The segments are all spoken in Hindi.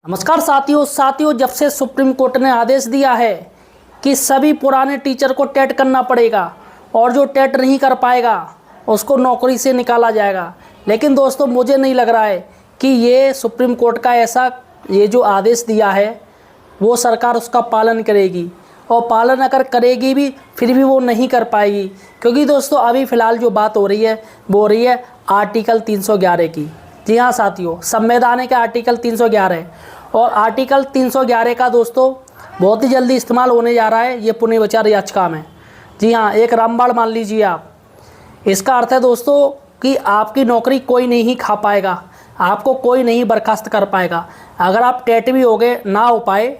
नमस्कार साथियों जब से सुप्रीम कोर्ट ने आदेश दिया है कि सभी पुराने टीचर को टेट करना पड़ेगा और जो टेट नहीं कर पाएगा उसको नौकरी से निकाला जाएगा। लेकिन दोस्तों मुझे नहीं लग रहा है कि ये सुप्रीम कोर्ट का ये जो आदेश दिया है वो सरकार उसका पालन करेगी, और पालन अगर करेगी भी फिर भी वो नहीं कर पाएगी। क्योंकि दोस्तों अभी फ़िलहाल जो बात हो रही है वो हो रही है आर्टिकल 311 की। जी हाँ साथियों, संवैधानिक आर्टिकल 311 है, और आर्टिकल 311 का दोस्तों बहुत ही जल्दी इस्तेमाल होने जा रहा है ये पुनर्विचार याचिका में। जी हाँ, एक रामबाण मान लीजिए आप। इसका अर्थ है दोस्तों कि आपकी नौकरी कोई नहीं खा पाएगा, आपको कोई नहीं बर्खास्त कर पाएगा। अगर आप टेट भी हो गए ना हो पाए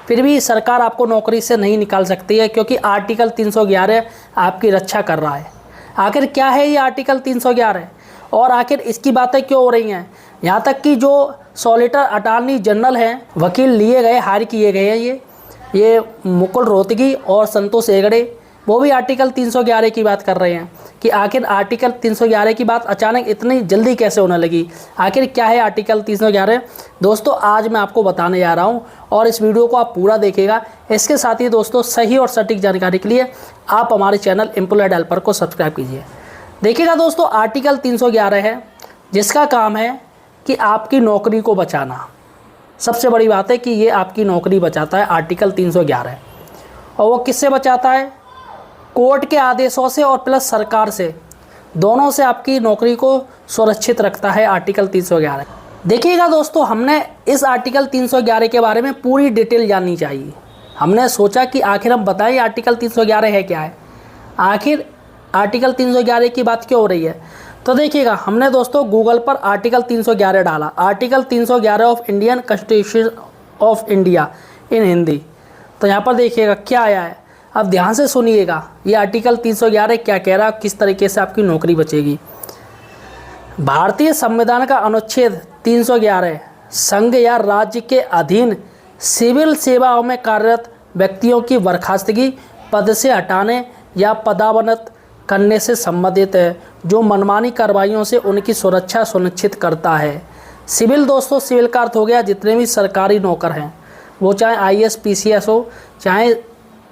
फिर भी सरकार आपको नौकरी से नहीं निकाल सकती है, क्योंकि आर्टिकल 311 आपकी रक्षा कर रहा है। आखिर क्या है ये आर्टिकल 311 और आखिर इसकी बातें क्यों हो रही हैं? यहाँ तक कि जो सॉलिसिटर अटॉर्नी जनरल हैं, वकील लिए गए, हायर किए गए हैं ये मुकुल रोहतगी और संतोष हेगड़े, वो भी आर्टिकल 311 की बात कर रहे हैं कि आखिर आर्टिकल 311 की बात अचानक इतनी जल्दी कैसे होने लगी। आखिर क्या है आर्टिकल 311 दोस्तों, आज मैं आपको बताने जा रहा हूँ, और इस वीडियो को आप पूरा देखिएगा। इसके साथ ही दोस्तों सही और सटीक जानकारी के लिए आप हमारे चैनल एम्प्लॉयड हेल्पर को सब्सक्राइब कीजिए। देखिएगा दोस्तों, आर्टिकल 311 है जिसका काम है कि आपकी नौकरी को बचाना। सबसे बड़ी बात है कि ये आपकी नौकरी बचाता है आर्टिकल 311, और वो किससे बचाता है? कोर्ट के आदेशों से और प्लस सरकार से, दोनों से आपकी नौकरी को सुरक्षित रखता है आर्टिकल 311। देखिएगा दोस्तों, हमने इस आर्टिकल 311 के बारे में पूरी डिटेल जाननी चाहिए। हमने सोचा कि आखिर हम बताएं आर्टिकल 311 है क्या है, आखिर आर्टिकल 311 की बात क्यों हो रही है। तो देखिएगा, हमने दोस्तों गूगल पर आर्टिकल 311 डाला, article 311 of Indian constitution of India in Hindi. तो यहाँ पर देखिएगा क्या आया है, अब ध्यान से सुनिएगा ये आर्टिकल 311 क्या कह रहा है, किस तरीके से आपकी नौकरी बचेगी। भारतीय संविधान का अनुच्छेद 311 संघ या राज्य के अधीन सिविल सेवाओं में कार्यरत व्यक्तियों की बर्खास्तगी, पद से हटाने या पदावनत करने से संबंधित है, जो मनमानी कार्रवाइयों से उनकी सुरक्षा सुनिश्चित करता है। सिविल दोस्तों, सिविल का अर्थ हो गया जितने भी सरकारी नौकर हैं, वो चाहे IAS PCS हो, चाहे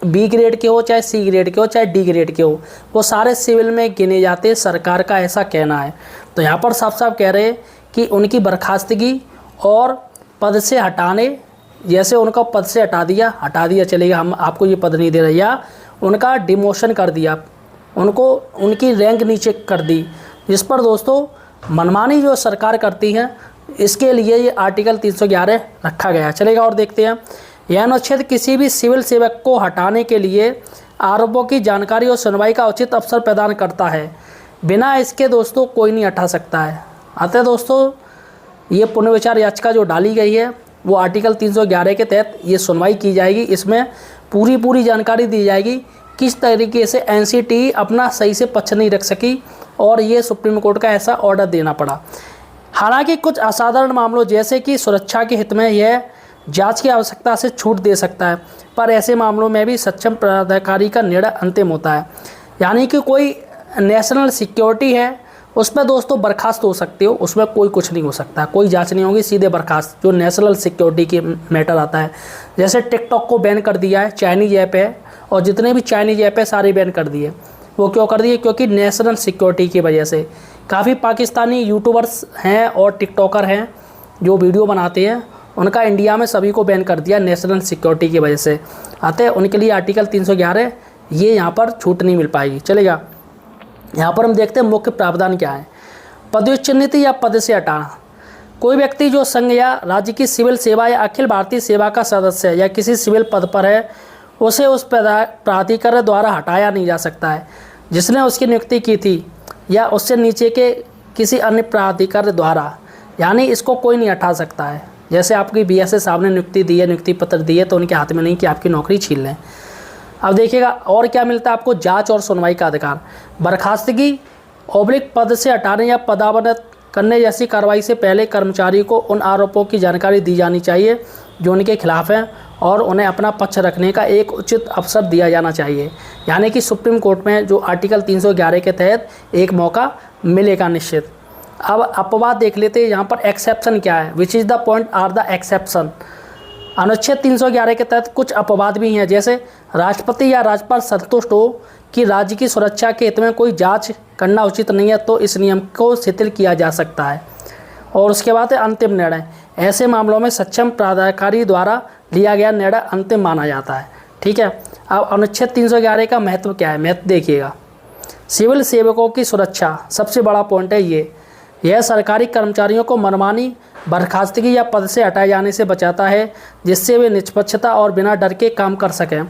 B ग्रेड के हो, चाहे C ग्रेड के हो, चाहे D ग्रेड के हो, वो सारे सिविल में गिने जाते हैं, सरकार का ऐसा कहना है। तो यहाँ पर साफ साफ कह रहे हैं कि उनकी बर्खास्तगी और पद से हटाने, जैसे उनका पद से हटा दिया चलेगा, हम आपको ये पद नहीं दे रहे, या उनका डिमोशन कर दिया, उनको उनकी रैंक नीचे कर दी, जिस पर दोस्तों मनमानी जो सरकार करती है, इसके लिए ये आर्टिकल 311 रखा गया चलेगा। और देखते हैं, यह अनुच्छेद किसी भी सिविल सेवक को हटाने के लिए आरोपों की जानकारी और सुनवाई का उचित अवसर प्रदान करता है। बिना इसके दोस्तों कोई नहीं हटा सकता है। अतः दोस्तों ये पुनर्विचार याचिका जो डाली गई है वो आर्टिकल 311 के तहत ये सुनवाई की जाएगी। इसमें पूरी जानकारी दी जाएगी किस तरीके से NCT अपना सही से पक्ष नहीं रख सकी, और ये सुप्रीम कोर्ट का ऐसा ऑर्डर देना पड़ा। हालांकि कुछ असाधारण मामलों जैसे कि सुरक्षा के हित में यह जांच की आवश्यकता से छूट दे सकता है, पर ऐसे मामलों में भी सक्षम प्राधिकारी का निर्णय अंतिम होता है। यानी कि कोई नेशनल सिक्योरिटी है, उस पर दोस्तों बर्खास्त हो सकते हो, उसमें कोई कुछ नहीं हो सकता, कोई जांच नहीं होगी, सीधे बर्खास्त। जो नेशनल सिक्योरिटी की मैटर आता है, जैसे टिकटॉक को बैन कर दिया है, चाइनीज ऐप है, और जितने भी चाइनीज ऐप है सारे बैन कर दिए। वो क्यों कर दिए? क्योंकि नेशनल सिक्योरिटी की वजह से। काफ़ी पाकिस्तानी यूट्यूबर्स हैं और टिकटॉकर हैं जो वीडियो बनाते हैं, उनका इंडिया में सभी को बैन कर दिया नेशनल सिक्योरिटी की वजह से। अतः उनके लिए आर्टिकल 311 ये यहाँ पर छूट नहीं मिल पाएगी चलेगा। यहाँ पर हम देखते हैं मुख्य प्रावधान क्या है। पदोन्नति या पद से हटाना। कोई व्यक्ति जो संघ या राज्य की सिविल सेवा या अखिल भारतीय सेवा का सदस्य या किसी सिविल पद पर है, उसे उस प्राधिकरण द्वारा हटाया नहीं जा सकता है जिसने उसकी नियुक्ति की थी, या उससे नीचे के किसी अन्य प्राधिकरण द्वारा। यानी इसको कोई नहीं हटा सकता है। जैसे आपकी BSS साहब ने नियुक्ति दी है, नियुक्ति पत्र दिए, तो उनके हाथ में नहीं कि आपकी नौकरी छीन लें। अब देखिएगा और क्या मिलता है आपको, जांच और सुनवाई का अधिकार। बर्खास्तगी ऑब्लिक पद से हटाने या पदावनत करने जैसी कार्रवाई से पहले कर्मचारी को उन आरोपों की जानकारी दी जानी चाहिए जो उनके खिलाफ हैं, और उन्हें अपना पक्ष रखने का एक उचित अवसर दिया जाना चाहिए। यानी कि सुप्रीम कोर्ट में जो आर्टिकल 311 के तहत एक मौका मिलेगा निश्चित। अब अपवाद देख लेते हैं यहाँ पर एक्सेप्शन क्या है, which is the point are the exception. अनुच्छेद 311 के तहत कुछ अपवाद भी हैं, जैसे राष्ट्रपति या राज्यपाल संतुष्ट हो कि राज्य की सुरक्षा के हित में कोई जांच करना उचित नहीं है तो इस नियम को शिथिल किया जा सकता है। और उसके बाद है अंतिम निर्णय, ऐसे मामलों में सक्षम प्राधिकारी द्वारा लिया गया निर्णय अंतिम माना जाता है। ठीक है, अब अनुच्छेद 311 का महत्व क्या है, महत्व देखिएगा। सिविल सेवकों की सुरक्षा सबसे बड़ा पॉइंट है यह सरकारी कर्मचारियों को मनमानी, बर्खास्तगी या पद से हटाए जाने से बचाता है, जिससे वे निष्पक्षता और बिना डर के काम कर सकें।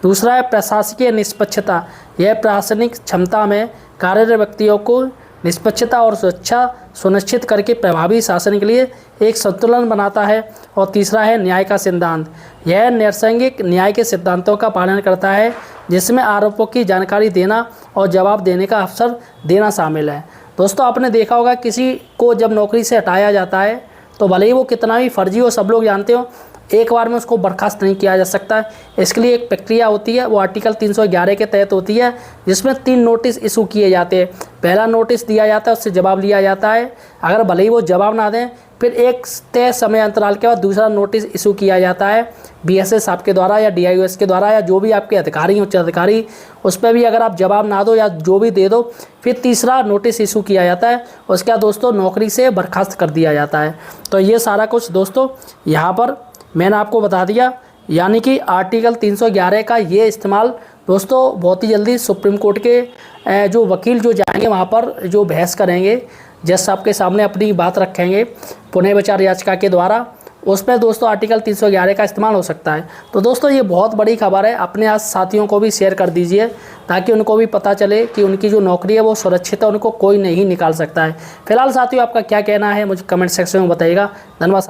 दूसरा है प्रशासकीय निष्पक्षता, यह प्रशासनिक क्षमता में कार्यरत व्यक्तियों को निष्पक्षता और सुरक्षा सुनिश्चित करके प्रभावी शासन के लिए एक संतुलन बनाता है। और तीसरा है न्याय का सिद्धांत, यह नैसर्गिक न्याय के सिद्धांतों का पालन करता है, जिसमें आरोपों की जानकारी देना और जवाब देने का अवसर देना शामिल है। दोस्तों, आपने देखा होगा किसी को जब नौकरी से हटाया जाता है तो भले ही वो कितना भी फर्जी हो, सब लोग जानते हो, एक बार में उसको बर्खास्त नहीं किया जा सकता। इसके लिए एक प्रक्रिया होती है, वो आर्टिकल 311 के तहत होती है, जिसमें 3 नोटिस इशू किए जाते हैं। पहला नोटिस दिया जाता है, उससे जवाब लिया जाता है, अगर भले ही वो जवाब ना दें फिर एक तय समय अंतराल के बाद दूसरा नोटिस इशू किया जाता है BSS आपके द्वारा या DIOS के द्वारा या जो भी आपके अधिकारी उच्च अधिकारी, उस पर भी अगर आप जवाब ना दो या जो भी दे दो फिर तीसरा नोटिस इशू किया जाता है। उसके बाद दोस्तों नौकरी से बर्खास्त कर दिया जाता है। तो ये सारा कुछ दोस्तों यहाँ पर मैंने आपको बता दिया, यानी कि आर्टिकल 311 का ये इस्तेमाल दोस्तों बहुत ही जल्दी सुप्रीम कोर्ट के जो वकील जो जाएंगे वहाँ पर जो बहस करेंगे, जज साहब के सामने अपनी बात रखेंगे पुनः विचार याचिका के द्वारा, उसमें दोस्तों आर्टिकल 311 का इस्तेमाल हो सकता है। तो दोस्तों ये बहुत बड़ी खबर है, अपने आज साथियों को भी शेयर कर दीजिए ताकि उनको भी पता चले कि उनकी जो नौकरी है वो सुरक्षित है, उनको कोई नहीं निकाल सकता है। फिलहाल साथियों आपका क्या कहना है मुझे कमेंट सेक्शन में बताइएगा। धन्यवाद।